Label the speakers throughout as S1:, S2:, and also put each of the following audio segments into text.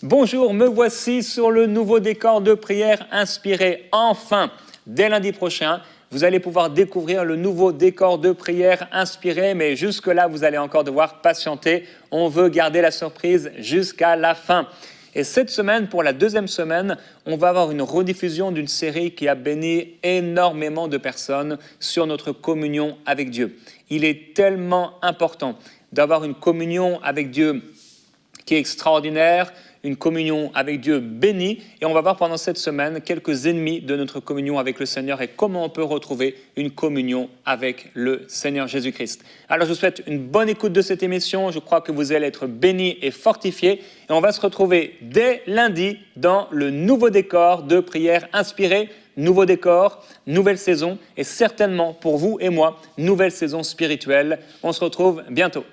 S1: Bonjour, me voici sur le nouveau décor de prière inspiré. Enfin, dès lundi prochain, vous allez pouvoir découvrir le nouveau décor de prière inspiré, mais jusque-là, vous allez encore devoir patienter. On veut garder la surprise jusqu'à la fin. Et cette semaine, pour la deuxième semaine, on va avoir une rediffusion d'une série qui a béni énormément de personnes sur notre communion avec Dieu. Il est tellement important d'avoir une communion avec Dieu qui est extraordinaire, une communion avec Dieu bénie. Et on va voir pendant cette semaine quelques ennemis de notre communion avec le Seigneur et comment on peut retrouver une communion avec le Seigneur Jésus-Christ. Alors je vous souhaite une bonne écoute de cette émission. Je crois que vous allez être bénis et fortifiés. Et on va se retrouver dès lundi dans le nouveau décor de prière inspirée. Nouveau décor, nouvelle saison et certainement pour vous et moi, nouvelle saison spirituelle. On se retrouve bientôt.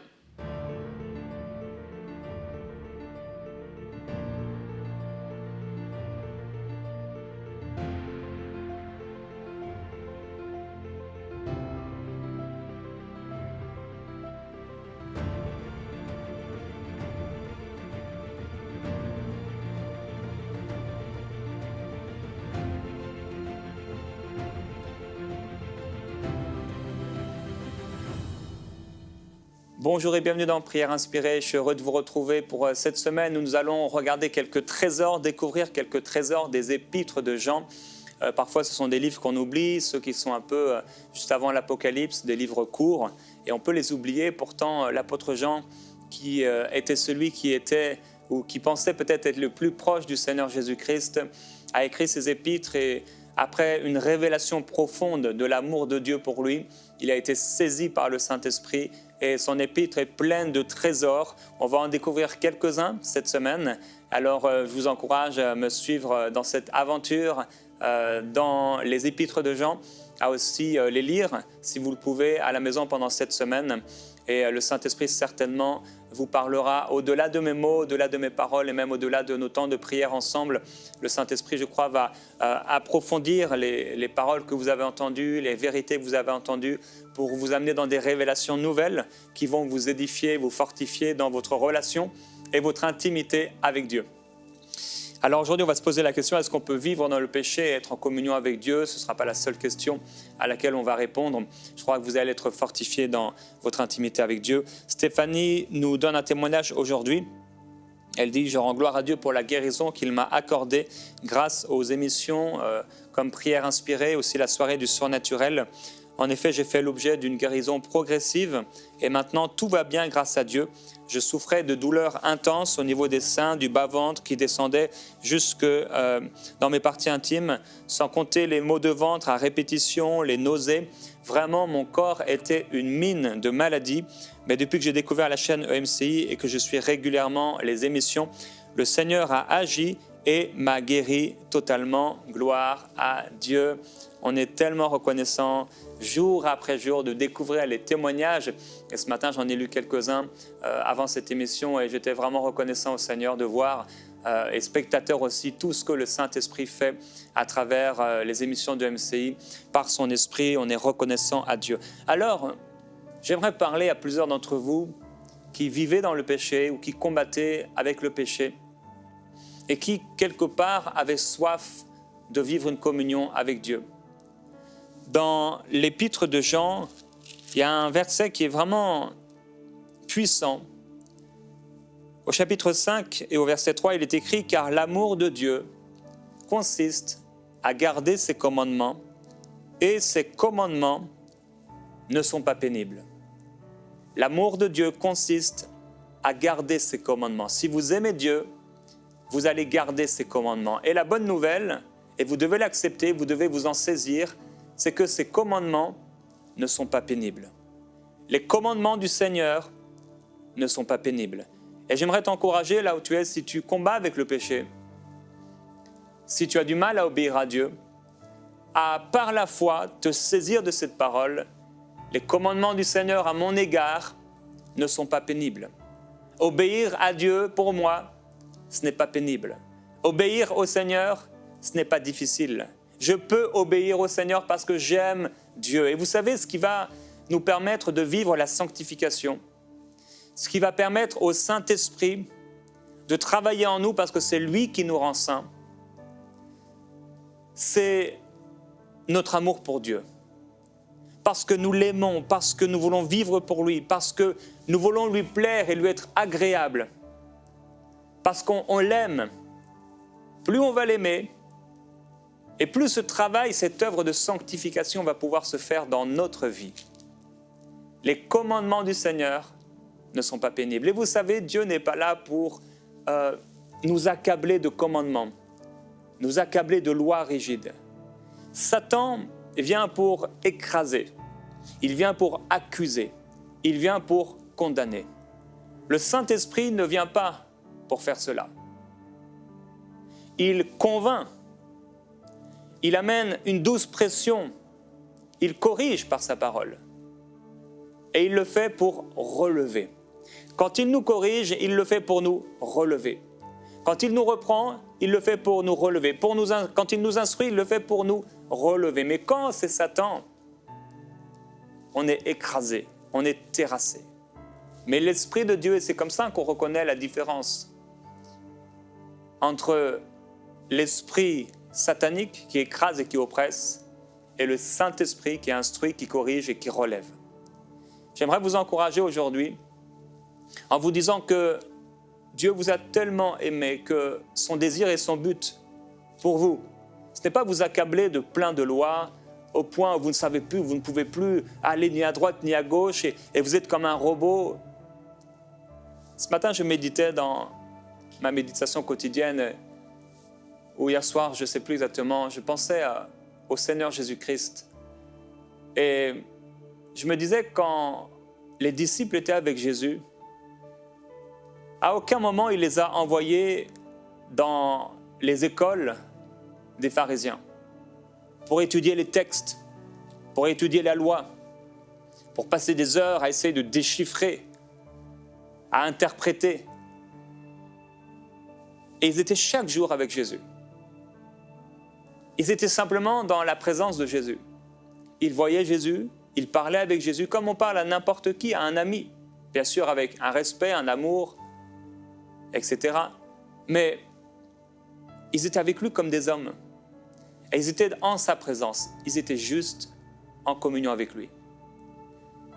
S1: Bonjour et bienvenue dans Prière Inspirée. Je suis heureux de vous retrouver pour cette semaine où nous allons regarder quelques trésors, découvrir quelques trésors des épîtres de Jean. Parfois, ce sont des livres qu'on oublie, ceux qui sont un peu juste avant l'Apocalypse, des livres courts, et on peut les oublier. Pourtant, l'apôtre Jean, qui était celui qui était ou qui pensait peut-être être le plus proche du Seigneur Jésus-Christ, a écrit ces épîtres et après une révélation profonde de l'amour de Dieu pour lui, il a été saisi par le Saint-Esprit et son épître est pleine de trésors. On va en découvrir quelques-uns cette semaine. Alors, je vous encourage à me suivre dans cette aventure dans les épîtres de Jean, à aussi les lire, si vous le pouvez, à la maison pendant cette semaine. Et le Saint-Esprit, certainement, vous parlera au-delà de mes mots, au-delà de mes paroles et même au-delà de nos temps de prière ensemble. Le Saint-Esprit, je crois, va approfondir les paroles que vous avez entendues, les vérités que vous avez entendues pour vous amener dans des révélations nouvelles qui vont vous édifier, vous fortifier dans votre relation et votre intimité avec Dieu. Alors aujourd'hui, on va se poser la question, est-ce qu'on peut vivre dans le péché et être en communion avec Dieu? Ce ne sera pas la seule question à laquelle on va répondre. Je crois que vous allez être fortifiés dans votre intimité avec Dieu. Stéphanie nous donne un témoignage aujourd'hui. Elle dit « Je rends gloire à Dieu pour la guérison qu'il m'a accordée grâce aux émissions comme Prière Inspirée, aussi la soirée du surnaturel. En effet, j'ai fait l'objet d'une guérison progressive et maintenant tout va bien grâce à Dieu. Je souffrais de douleurs intenses au niveau des seins, du bas-ventre qui descendait jusque dans mes parties intimes, sans compter les maux de ventre à répétition, les nausées. Vraiment, mon corps était une mine de maladies. Mais depuis que j'ai découvert la chaîne EMCI et que je suis régulièrement les émissions, le Seigneur a agi et m'a guéri totalement. Gloire à Dieu. On est tellement reconnaissant jour après jour de découvrir les témoignages. Et ce matin, j'en ai lu quelques-uns avant cette émission et j'étais vraiment reconnaissant au Seigneur de voir et spectateur aussi tout ce que le Saint-Esprit fait à travers les émissions de MCI. Par son Esprit, on est reconnaissant à Dieu. Alors, j'aimerais parler à plusieurs d'entre vous qui vivaient dans le péché ou qui combattaient avec le péché et qui, quelque part, avaient soif de vivre une communion avec Dieu. Dans l'épître de Jean, il y a un verset qui est vraiment puissant. Au chapitre 5 et au verset 3, il est écrit « Car l'amour de Dieu consiste à garder ses commandements, et ses commandements ne sont pas pénibles. » L'amour de Dieu consiste à garder ses commandements. Si vous aimez Dieu, vous allez garder ses commandements. Et la bonne nouvelle, et vous devez l'accepter, vous devez vous en saisir, c'est que ces commandements ne sont pas pénibles. Les commandements du Seigneur ne sont pas pénibles. Et j'aimerais t'encourager là où tu es, si tu combats avec le péché, si tu as du mal à obéir à Dieu, à par la foi te saisir de cette parole. Les commandements du Seigneur à mon égard ne sont pas pénibles. Obéir à Dieu, pour moi, ce n'est pas pénible. Obéir au Seigneur, ce n'est pas difficile. Je peux obéir au Seigneur parce que j'aime Dieu. Et vous savez, ce qui va nous permettre de vivre la sanctification, ce qui va permettre au Saint-Esprit de travailler en nous parce que c'est lui qui nous rend saints, c'est notre amour pour Dieu. Parce que nous l'aimons, parce que nous voulons vivre pour lui, parce que nous voulons lui plaire et lui être agréable, parce qu'on l'aime. Plus on va l'aimer, et plus ce travail, cette œuvre de sanctification va pouvoir se faire dans notre vie. Les commandements du Seigneur ne sont pas pénibles. Et vous savez, Dieu n'est pas là pour nous accabler de commandements, nous accabler de lois rigides. Satan vient pour écraser, il vient pour accuser, il vient pour condamner. Le Saint-Esprit ne vient pas pour faire cela. Il convainc, il amène une douce pression, il corrige par sa parole. Et il le fait pour relever. Quand il nous corrige, il le fait pour nous relever. Quand il nous reprend, il le fait pour nous relever. Quand il nous instruit, il le fait pour nous relever. Mais quand c'est Satan, on est écrasé, on est terrassé. Mais l'Esprit de Dieu, et c'est comme ça qu'on reconnaît la différence entre l'esprit satanique qui écrase et qui oppresse et le Saint-Esprit qui instruit, qui corrige et qui relève. J'aimerais vous encourager aujourd'hui en vous disant que Dieu vous a tellement aimé que son désir et son but pour vous, ce n'est pas vous accabler de plein de lois au point où vous ne savez plus, vous ne pouvez plus aller ni à droite ni à gauche et vous êtes comme un robot. Ce matin, je méditais dans ma méditation quotidienne où hier soir, je ne sais plus exactement, je pensais au Seigneur Jésus-Christ. Et je me disais quand les disciples étaient avec Jésus, à aucun moment il les a envoyés dans les écoles des pharisiens pour étudier les textes, pour étudier la loi, pour passer des heures à essayer de déchiffrer, à interpréter. Et ils étaient chaque jour avec Jésus. Ils étaient simplement dans la présence de Jésus. Ils voyaient Jésus, ils parlaient avec Jésus comme on parle à n'importe qui, à un ami. Bien sûr avec un respect, un amour, etc. Mais ils étaient avec lui comme des hommes. Et ils étaient en sa présence. Ils étaient juste en communion avec lui.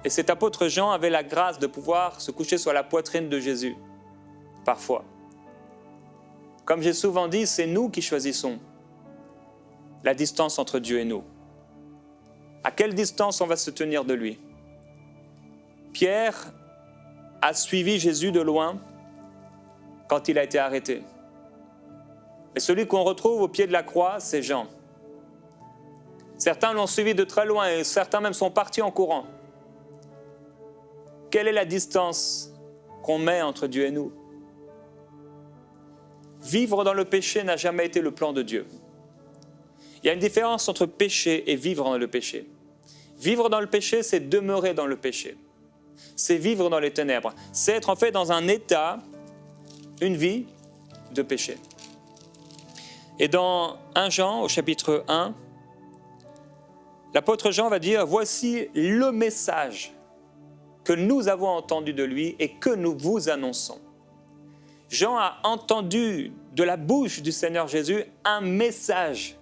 S1: Et cet apôtre Jean avait la grâce de pouvoir se coucher sur la poitrine de Jésus, parfois. Comme j'ai souvent dit, c'est nous qui choisissons la distance entre Dieu et nous. À quelle distance on va se tenir de lui? Pierre a suivi Jésus de loin quand il a été arrêté. Mais celui qu'on retrouve au pied de la croix, c'est Jean. Certains l'ont suivi de très loin et certains même sont partis en courant. Quelle est la distance qu'on met entre Dieu et nous? Vivre dans le péché n'a jamais été le plan de Dieu. Il y a une différence entre péché et vivre dans le péché. Vivre dans le péché, c'est demeurer dans le péché. C'est vivre dans les ténèbres. C'est être en fait dans un état, une vie de péché. Et dans 1 Jean, au chapitre 1, l'apôtre Jean va dire « Voici le message que nous avons entendu de lui et que nous vous annonçons. » Jean a entendu de la bouche du Seigneur Jésus un message.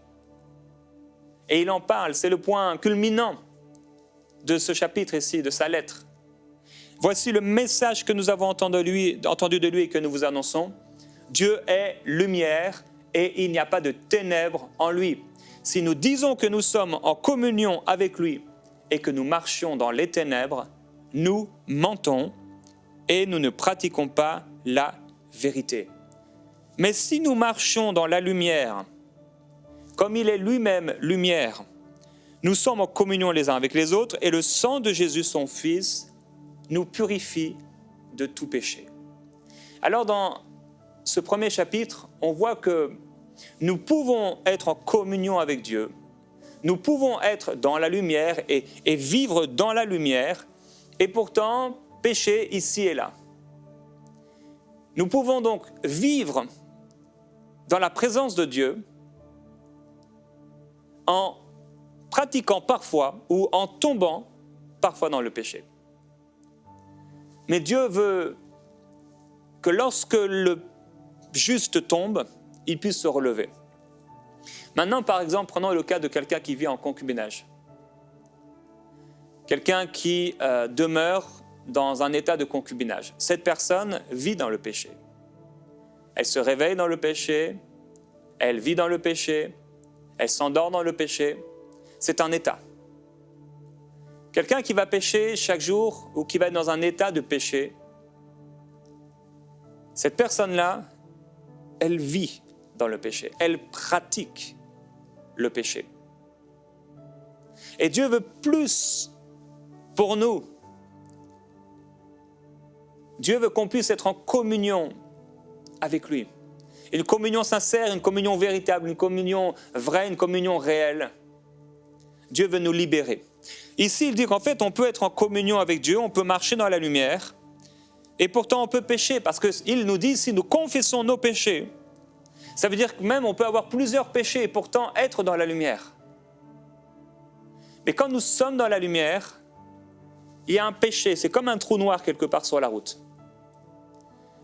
S1: Et il en parle, c'est le point culminant de ce chapitre ici, de sa lettre. Voici le message que nous avons entendu de lui et que nous vous annonçons. Dieu est lumière et il n'y a pas de ténèbres en lui. Si nous disons que nous sommes en communion avec lui et que nous marchions dans les ténèbres, nous mentons et nous ne pratiquons pas la vérité. Mais si nous marchons dans la lumière, comme il est lui-même lumière, nous sommes en communion les uns avec les autres et le sang de Jésus, son Fils, nous purifie de tout péché. Alors dans ce premier chapitre, on voit que nous pouvons être en communion avec Dieu, nous pouvons être dans la lumière et vivre dans la lumière et pourtant pécher ici et là. Nous pouvons donc vivre dans la présence de Dieu en pratiquant parfois ou en tombant parfois dans le péché. Mais Dieu veut que lorsque le juste tombe, il puisse se relever. Maintenant, par exemple, prenons le cas de quelqu'un qui vit en concubinage. Quelqu'un qui demeure dans un état de concubinage. Cette personne vit dans le péché. Elle se réveille dans le péché, elle vit dans le péché, elle s'endort dans le péché. C'est un état. Quelqu'un qui va pécher chaque jour ou qui va être dans un état de péché, cette personne-là, elle vit dans le péché, elle pratique le péché. Et Dieu veut plus pour nous. Dieu veut qu'on puisse être en communion avec lui. Une communion sincère, une communion véritable, une communion vraie, une communion réelle. Dieu veut nous libérer. Ici, il dit qu'en fait, on peut être en communion avec Dieu, on peut marcher dans la lumière, et pourtant on peut pécher, parce qu'il nous dit, si nous confessons nos péchés, ça veut dire que même on peut avoir plusieurs péchés et pourtant être dans la lumière. Mais quand nous sommes dans la lumière, il y a un péché, c'est comme un trou noir quelque part sur la route.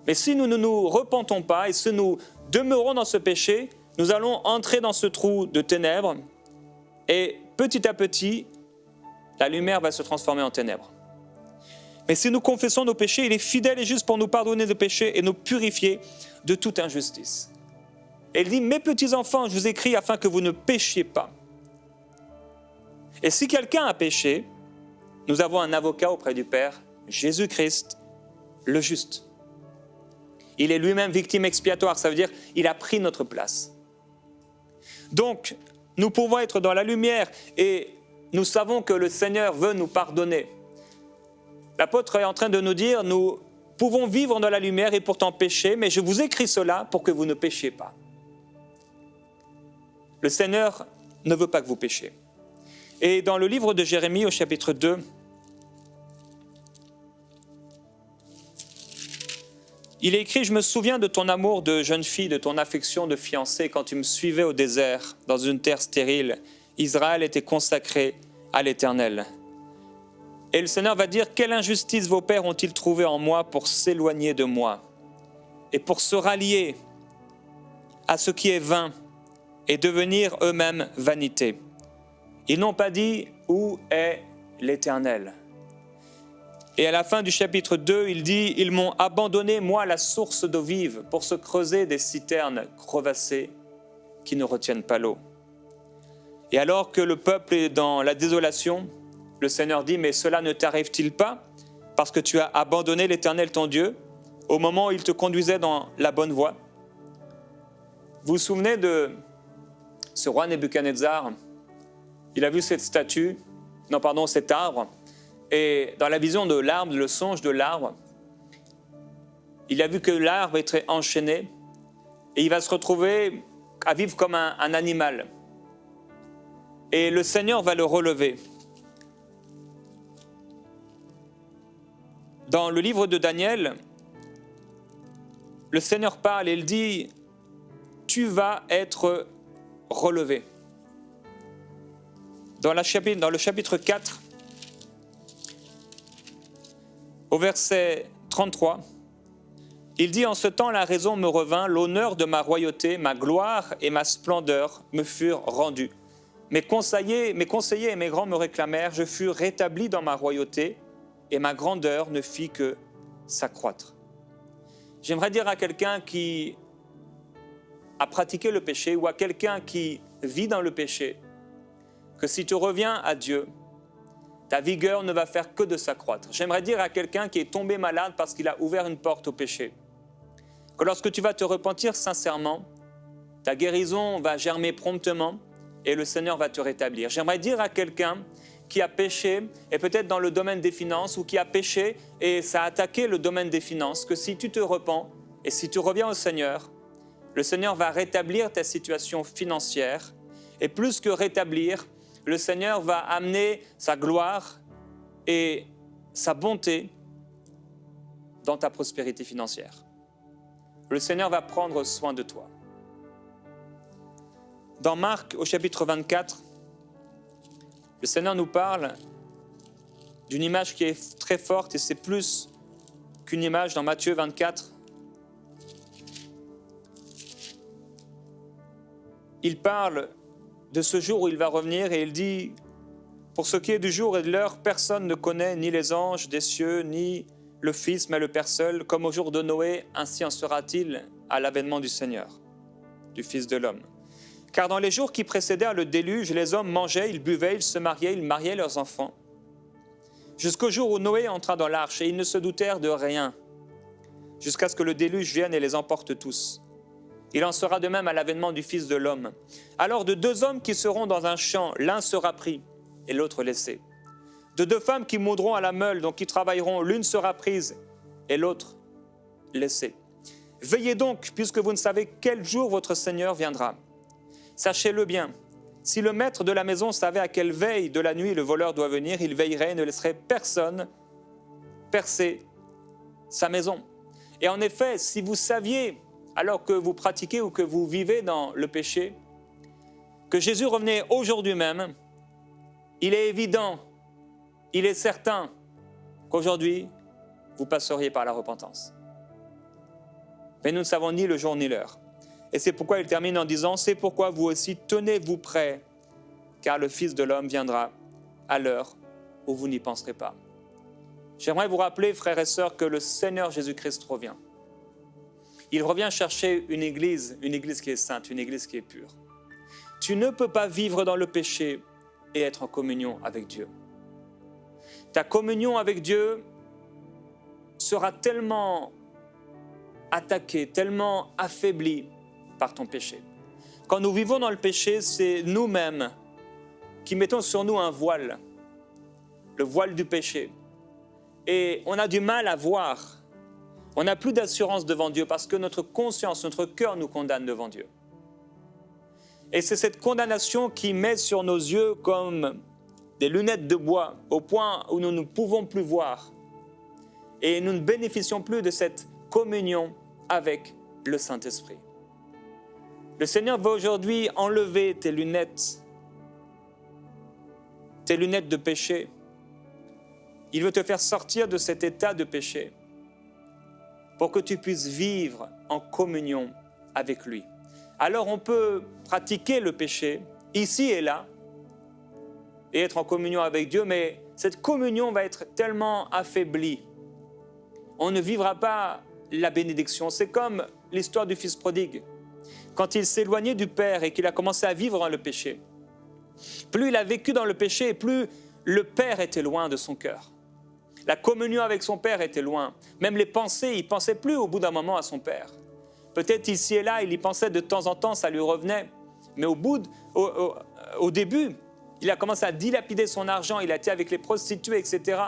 S1: Mais si nous ne nous repentons pas et si nous demeurons dans ce péché, nous allons entrer dans ce trou de ténèbres et petit à petit, la lumière va se transformer en ténèbres. Mais si nous confessons nos péchés, il est fidèle et juste pour nous pardonner nos péchés et nous purifier de toute injustice. Et il dit, mes petits enfants, je vous écris afin que vous ne péchiez pas. Et si quelqu'un a péché, nous avons un avocat auprès du Père, Jésus-Christ, le juste. Il est lui-même victime expiatoire, ça veut dire qu'il a pris notre place. Donc, nous pouvons être dans la lumière et nous savons que le Seigneur veut nous pardonner. L'apôtre est en train de nous dire, nous pouvons vivre dans la lumière et pourtant pécher, mais je vous écris cela pour que vous ne péchiez pas. Le Seigneur ne veut pas que vous péchiez. Et dans le livre de Jérémie, au chapitre 2, il est écrit, je me souviens de ton amour de jeune fille, de ton affection de fiancée quand tu me suivais au désert, dans une terre stérile. Israël était consacré à l'Éternel. Et le Seigneur va dire, quelle injustice vos pères ont-ils trouvé en moi pour s'éloigner de moi et pour se rallier à ce qui est vain et devenir eux-mêmes vanité. Ils n'ont pas dit où est l'Éternel. Et à la fin du chapitre 2, il dit, ils m'ont abandonné, moi, la source d'eau vive, pour se creuser des citernes crevassées qui ne retiennent pas l'eau. Et alors que le peuple est dans la désolation, le Seigneur dit, mais cela ne t'arrive-t-il pas parce que tu as abandonné l'Éternel ton Dieu au moment où il te conduisait dans la bonne voie? Vous vous souvenez de ce roi Nebuchadnezzar? Il a vu cette statue, cet arbre, et dans la vision de l'arbre, le songe de l'arbre, il a vu que l'arbre était enchaîné et il va se retrouver à vivre comme un animal. Et le Seigneur va le relever. Dans le livre de Daniel, le Seigneur parle et il dit « Tu vas être relevé ». Dans le chapitre 4, au verset 33, il dit « En ce temps, la raison me revint, l'honneur de ma royauté, ma gloire et ma splendeur me furent rendus. Mes conseillers et mes grands me réclamèrent, je fus rétabli dans ma royauté et ma grandeur ne fit que s'accroître. » J'aimerais dire à quelqu'un qui a pratiqué le péché ou à quelqu'un qui vit dans le péché que si tu reviens à Dieu, ta vigueur ne va faire que de s'accroître. J'aimerais dire à quelqu'un qui est tombé malade parce qu'il a ouvert une porte au péché, que lorsque tu vas te repentir sincèrement, ta guérison va germer promptement et le Seigneur va te rétablir. J'aimerais dire à quelqu'un qui a péché, et peut-être dans le domaine des finances, ou qui a péché et ça a attaqué le domaine des finances, que si tu te repens et si tu reviens au Seigneur, le Seigneur va rétablir ta situation financière, et plus que rétablir, le Seigneur va amener sa gloire et sa bonté dans ta prospérité financière. Le Seigneur va prendre soin de toi. Dans Marc, au chapitre 24, le Seigneur nous parle d'une image qui est très forte et c'est plus qu'une image dans Matthieu 24. il parle de ce jour où il va revenir et il dit « Pour ce qui est du jour et de l'heure, personne ne connaît ni les anges des cieux, ni le Fils, mais le Père seul. Comme au jour de Noé, ainsi en sera-t-il à l'avènement du Seigneur, du Fils de l'homme. Car dans les jours qui précédèrent le déluge, les hommes mangeaient, ils buvaient, ils mariaient leurs enfants. Jusqu'au jour où Noé entra dans l'arche, et ils ne se doutèrent de rien, jusqu'à ce que le déluge vienne et les emporte tous. Il en sera de même à l'avènement du Fils de l'homme. Alors de 2 hommes qui seront dans un champ, l'un sera pris et l'autre laissé. De 2 femmes qui moudront à la meule, donc qui travailleront, l'une sera prise et l'autre laissée. Veillez donc, puisque vous ne savez quel jour votre Seigneur viendra. Sachez-le bien, si le maître de la maison savait à quelle veille de la nuit le voleur doit venir, il veillerait et ne laisserait personne percer sa maison. Et en effet, si vous saviez, alors que vous pratiquez ou que vous vivez dans le péché, que Jésus revenait aujourd'hui même, il est évident, il est certain qu'aujourd'hui, vous passeriez par la repentance. Mais nous ne savons ni le jour ni l'heure. Et c'est pourquoi il termine en disant « C'est pourquoi vous aussi tenez-vous prêts, car le Fils de l'homme viendra à l'heure où vous n'y penserez pas. » J'aimerais vous rappeler, frères et sœurs, que le Seigneur Jésus-Christ revient. Il revient chercher une église qui est sainte, une église qui est pure. Tu ne peux pas vivre dans le péché et être en communion avec Dieu. Ta communion avec Dieu sera tellement attaquée, tellement affaiblie par ton péché. Quand nous vivons dans le péché, c'est nous-mêmes qui mettons sur nous un voile, le voile du péché. Et on a du mal à voir. On n'a plus d'assurance devant Dieu parce que notre conscience, notre cœur nous condamne devant Dieu. Et c'est cette condamnation qui met sur nos yeux comme des lunettes de bois au point où nous ne pouvons plus voir. Et nous ne bénéficions plus de cette communion avec le Saint-Esprit. Le Seigneur va aujourd'hui enlever tes lunettes de péché. Il veut te faire sortir de cet état de péché pour que tu puisses vivre en communion avec lui. Alors on peut pratiquer le péché ici et là et être en communion avec Dieu, mais cette communion va être tellement affaiblie. On ne vivra pas la bénédiction. C'est comme l'histoire du fils prodigue. Quand il s'est éloigné du Père et qu'il a commencé à vivre dans le péché, plus il a vécu dans le péché, plus le Père était loin de son cœur. La communion avec son Père était loin. Même les pensées, il ne pensait plus au bout d'un moment à son Père. Peut-être ici et là, il y pensait de temps en temps, ça lui revenait. Mais au début, il a commencé à dilapider son argent, il a été avec les prostituées, etc.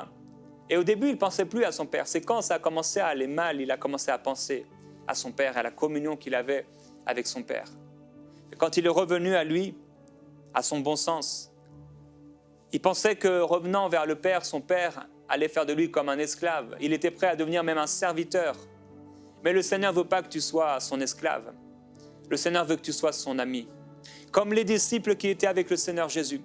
S1: Et au début, il ne pensait plus à son Père. C'est quand ça a commencé à aller mal, il a commencé à penser à son Père, à la communion qu'il avait avec son Père. Et quand il est revenu à lui, à son bon sens, il pensait que revenant vers le Père, son Père allait faire de lui comme un esclave. Il était prêt à devenir même un serviteur. Mais le Seigneur ne veut pas que tu sois son esclave. Le Seigneur veut que tu sois son ami. Comme les disciples qui étaient avec le Seigneur Jésus.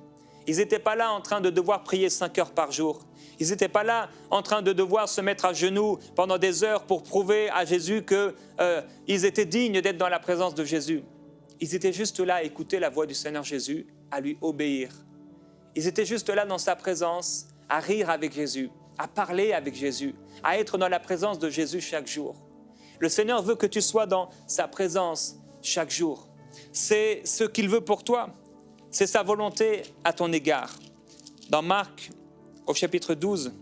S1: Ils n'étaient pas là en train de devoir prier 5 heures par jour. Ils n'étaient pas là en train de devoir se mettre à genoux pendant des heures pour prouver à Jésus qu'ils étaient dignes d'être dans la présence de Jésus. Ils étaient juste là à écouter la voix du Seigneur Jésus, à lui obéir. Ils étaient juste là dans sa présence, à rire avec Jésus, à parler avec Jésus, à être dans la présence de Jésus chaque jour. Le Seigneur veut que tu sois dans sa présence chaque jour. C'est ce qu'il veut pour toi. C'est sa volonté à ton égard. Dans Marc, au chapitre 12,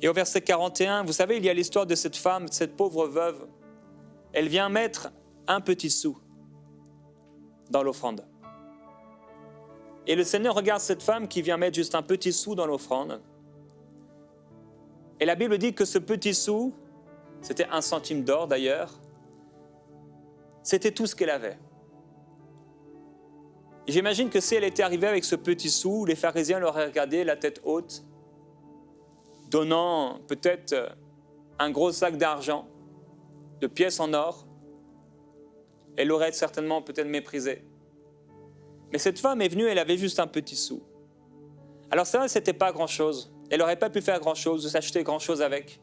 S1: et au verset 41, vous savez, il y a l'histoire de cette femme, cette pauvre veuve. Elle vient mettre un petit sou dans l'offrande. Et le Seigneur regarde cette femme qui vient mettre juste un petit sou dans l'offrande. Et la Bible dit que ce petit sou, c'était 1 centime d'or d'ailleurs, c'était tout ce qu'elle avait. Et j'imagine que si elle était arrivée avec ce petit sou, les pharisiens l'auraient regardé la tête haute, donnant peut-être un gros sac d'argent, de pièces en or. Elle l'aurait certainement peut-être méprisé. Mais cette femme est venue, elle avait juste un petit sou. Alors ça, ce n'était pas grand-chose. Elle n'aurait pas pu faire grand-chose, s'acheter grand-chose avec.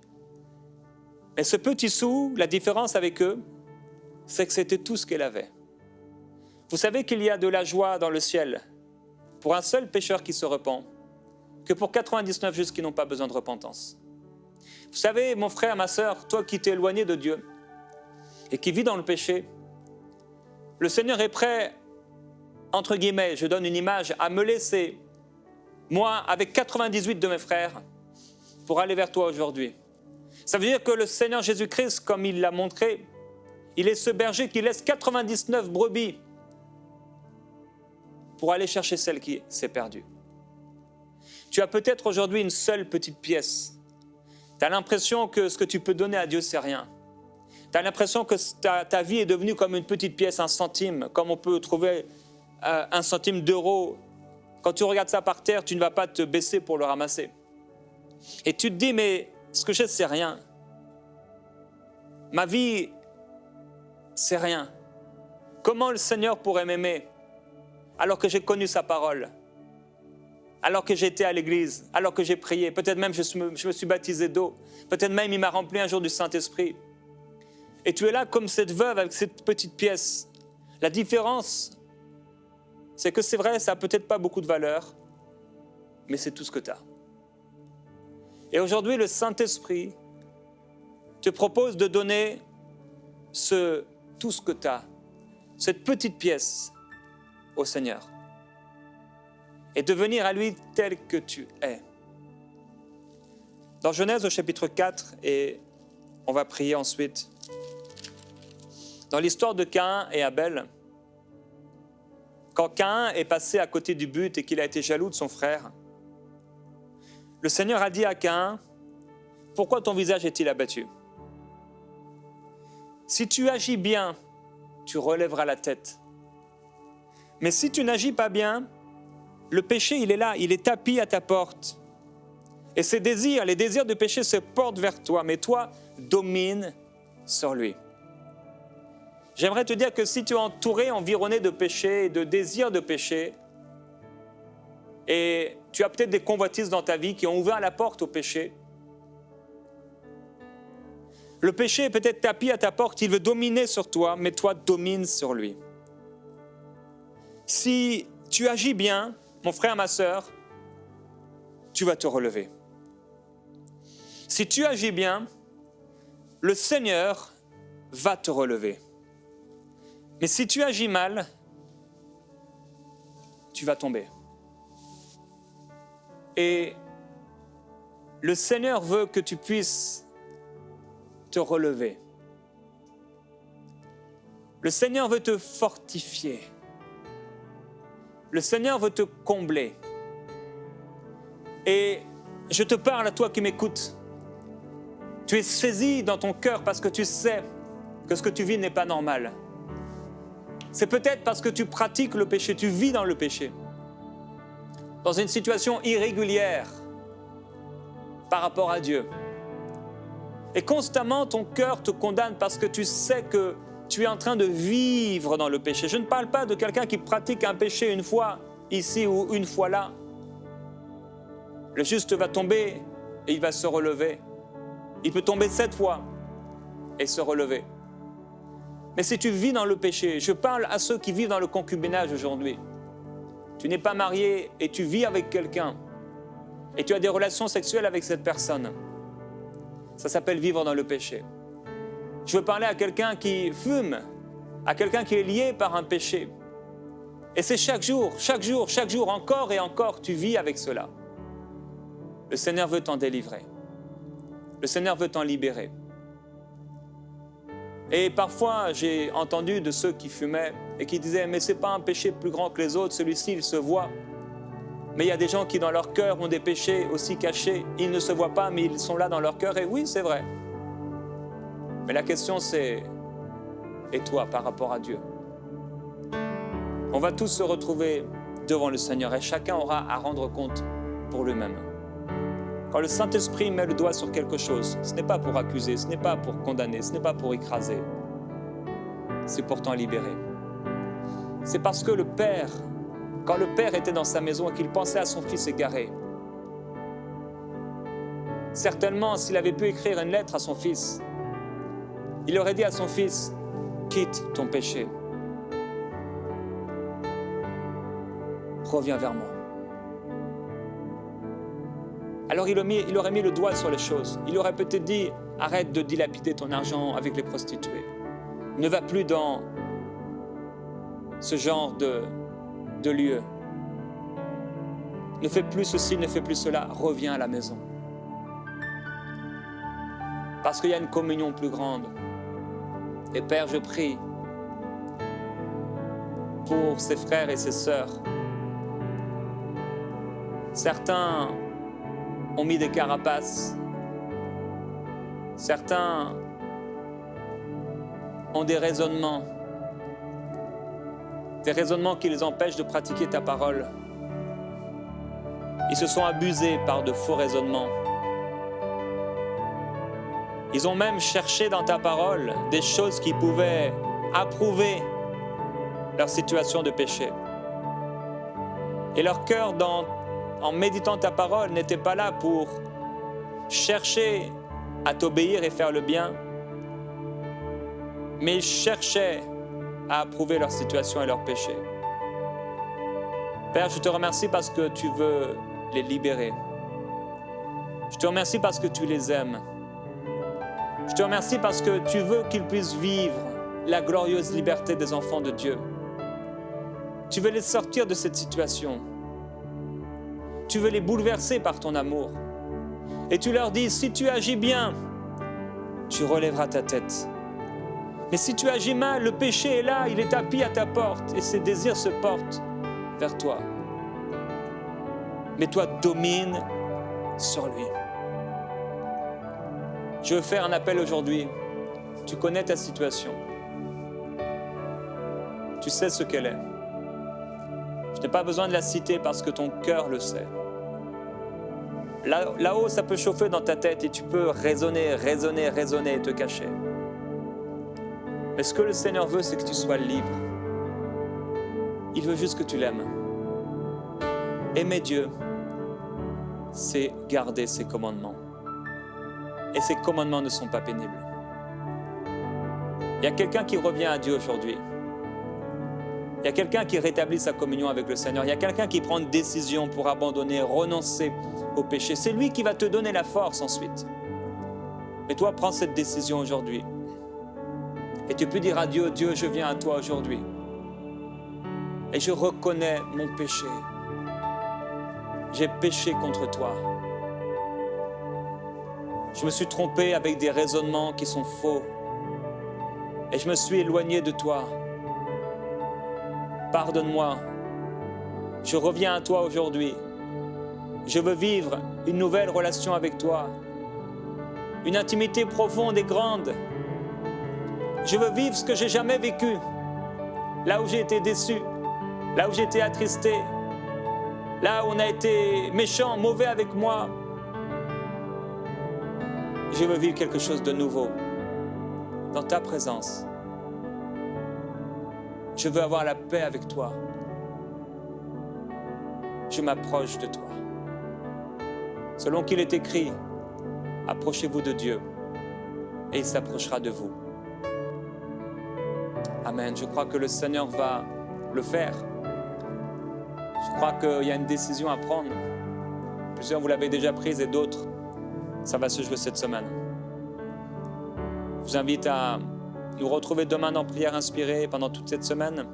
S1: Mais ce petit sou, la différence avec eux, c'est que c'était tout ce qu'elle avait. Vous savez qu'il y a de la joie dans le ciel pour un seul pécheur qui se repent, que pour 99 justes qui n'ont pas besoin de repentance. Vous savez, mon frère, ma sœur, toi qui t'es éloigné de Dieu et qui vis dans le péché, le Seigneur est prêt, entre guillemets, je donne une image, à me laisser, moi, avec 98 de mes frères, pour aller vers toi aujourd'hui. Ça veut dire que le Seigneur Jésus-Christ, comme il l'a montré, il est ce berger qui laisse 99 brebis pour aller chercher celle qui s'est perdue. Tu as peut-être aujourd'hui une seule petite pièce. Tu as l'impression que ce que tu peux donner à Dieu, c'est rien. Tu as l'impression que ta vie est devenue comme une petite pièce, un centime, comme on peut trouver un centime d'euro. Quand tu regardes ça par terre, tu ne vas pas te baisser pour le ramasser. Et tu te dis, mais ce que j'ai, c'est rien. Ma vie, c'est rien. Comment le Seigneur pourrait m'aimer alors que j'ai connu sa parole, alors que j'étais à l'église, alors que j'ai prié, peut-être même je me suis baptisé d'eau, peut-être même il m'a rempli un jour du Saint-Esprit. Et tu es là comme cette veuve avec cette petite pièce. La différence, c'est que c'est vrai, ça n'a peut-être pas beaucoup de valeur, mais c'est tout ce que tu as. Et aujourd'hui, le Saint-Esprit te propose de donner tout ce que tu as, cette petite pièce au Seigneur. Et de venir à lui tel que tu es. Dans Genèse au chapitre 4, et on va prier ensuite, dans l'histoire de Caïn et Abel, quand Caïn est passé à côté du but et qu'il a été jaloux de son frère, le Seigneur a dit à Caïn, « Pourquoi ton visage est-il abattu? Si tu agis bien, tu relèveras la tête. Mais si tu n'agis pas bien, le péché, il est là, il est tapis à ta porte. Et ses désirs, les désirs du péché se portent vers toi, mais toi, domine sur lui. » J'aimerais te dire que si tu es entouré, environné de péché, de désirs de péché, et tu as peut-être des convoitises dans ta vie qui ont ouvert la porte au péché, le péché est peut-être tapis à ta porte, il veut dominer sur toi, mais toi, domine sur lui. Si tu agis bien, mon frère, ma sœur, tu vas te relever. Si tu agis bien, le Seigneur va te relever. Mais si tu agis mal, tu vas tomber. Et le Seigneur veut que tu puisses te relever. Le Seigneur veut te fortifier. Le Seigneur veut te combler. Et je te parle à toi qui m'écoutes. Tu es saisi dans ton cœur parce que tu sais que ce que tu vis n'est pas normal. C'est peut-être parce que tu pratiques le péché, tu vis dans le péché, dans une situation irrégulière par rapport à Dieu. Et constamment, ton cœur te condamne parce que tu sais que tu es en train de vivre dans le péché. Je ne parle pas de quelqu'un qui pratique un péché une fois ici ou une fois là. Le juste va tomber et il va se relever. Il peut tomber 7 fois et se relever. Mais si tu vis dans le péché, je parle à ceux qui vivent dans le concubinage aujourd'hui. Tu n'es pas marié et tu vis avec quelqu'un et tu as des relations sexuelles avec cette personne. Ça s'appelle vivre dans le péché. Je veux parler à quelqu'un qui fume, à quelqu'un qui est lié par un péché. Et c'est chaque jour, encore et encore, tu vis avec cela. Le Seigneur veut t'en délivrer. Le Seigneur veut t'en libérer. Et parfois, j'ai entendu de ceux qui fumaient et qui disaient « Mais ce n'est pas un péché plus grand que les autres, celui-ci, il se voit. » Mais il y a des gens qui, dans leur cœur, ont des péchés aussi cachés. Ils ne se voient pas, mais ils sont là dans leur cœur. Et oui, c'est vrai. Mais la question, c'est « Et toi, par rapport à Dieu ?» On va tous se retrouver devant le Seigneur et chacun aura à rendre compte pour lui-même. Quand le Saint-Esprit met le doigt sur quelque chose, ce n'est pas pour accuser, ce n'est pas pour condamner, ce n'est pas pour écraser. C'est pour t'en libérer. C'est parce que le Père, quand le Père était dans sa maison et qu'il pensait à son fils égaré, certainement, s'il avait pu écrire une lettre à son fils, il aurait dit à son fils, quitte ton péché. reviens vers moi. Alors il aurait mis le doigt sur les choses. Il aurait peut-être dit, arrête de dilapider ton argent avec les prostituées. Ne va plus dans ce genre de lieu. Ne fais plus ceci, ne fais plus cela, reviens à la maison. Parce qu'il y a une communion plus grande. Et Père, je prie pour ses frères et ses sœurs. Certains ont mis des carapaces. Certains ont des raisonnements qui les empêchent de pratiquer ta parole. Ils se sont abusés par de faux raisonnements. Ils ont même cherché dans ta parole des choses qui pouvaient approuver leur situation de péché. Et leur cœur, en méditant ta parole, n'était pas là pour chercher à t'obéir et faire le bien, mais ils cherchaient à approuver leur situation et leur péché. Père, je te remercie parce que tu veux les libérer. Je te remercie parce que tu les aimes. Je te remercie parce que tu veux qu'ils puissent vivre la glorieuse liberté des enfants de Dieu. Tu veux les sortir de cette situation. Tu veux les bouleverser par ton amour. Et tu leur dis, si tu agis bien, tu relèveras ta tête. Mais si tu agis mal, le péché est là, il est tapis à ta porte et ses désirs se portent vers toi. Mais toi, domine sur lui. Je veux faire un appel aujourd'hui. Tu connais ta situation. Tu sais ce qu'elle est. Je n'ai pas besoin de la citer parce que ton cœur le sait. Là-haut, ça peut chauffer dans ta tête et tu peux raisonner et te cacher. Mais ce que le Seigneur veut, c'est que tu sois libre. Il veut juste que tu l'aimes. Aimer Dieu, c'est garder ses commandements. Et ses commandements ne sont pas pénibles. Il y a quelqu'un qui revient à Dieu aujourd'hui. Il y a quelqu'un qui rétablit sa communion avec le Seigneur. Il y a quelqu'un qui prend une décision pour abandonner, renoncer au péché. C'est lui qui va te donner la force ensuite. Mais toi, prends cette décision aujourd'hui. Et tu peux dire à Dieu, Dieu, je viens à toi aujourd'hui. Et je reconnais mon péché. J'ai péché contre toi. Je me suis trompé avec des raisonnements qui sont faux. Et je me suis éloigné de toi. Pardonne-moi. Je reviens à toi aujourd'hui. Je veux vivre une nouvelle relation avec toi. Une intimité profonde et grande. Je veux vivre ce que j'ai jamais vécu. Là où j'ai été déçu. Là où j'ai été attristé. Là où on a été méchant, mauvais avec moi. Je veux vivre quelque chose de nouveau dans ta présence. Je veux avoir la paix avec toi. Je m'approche de toi. Selon qu'il est écrit, approchez-vous de Dieu et il s'approchera de vous. Amen. Je crois que le Seigneur va le faire. Je crois qu'il y a une décision à prendre. Plusieurs, vous l'avez déjà prise et d'autres, ça va se jouer cette semaine. Je vous invite à nous retrouver demain dans Prière Inspirée pendant toute cette semaine.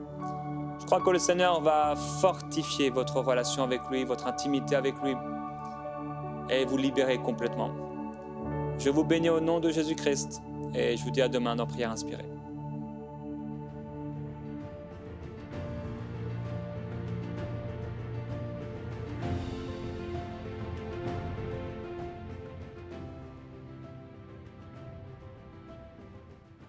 S1: Je crois que le Seigneur va fortifier votre relation avec lui, votre intimité avec lui et vous libérer complètement. Je vous bénis au nom de Jésus-Christ et je vous dis à demain dans Prière Inspirée.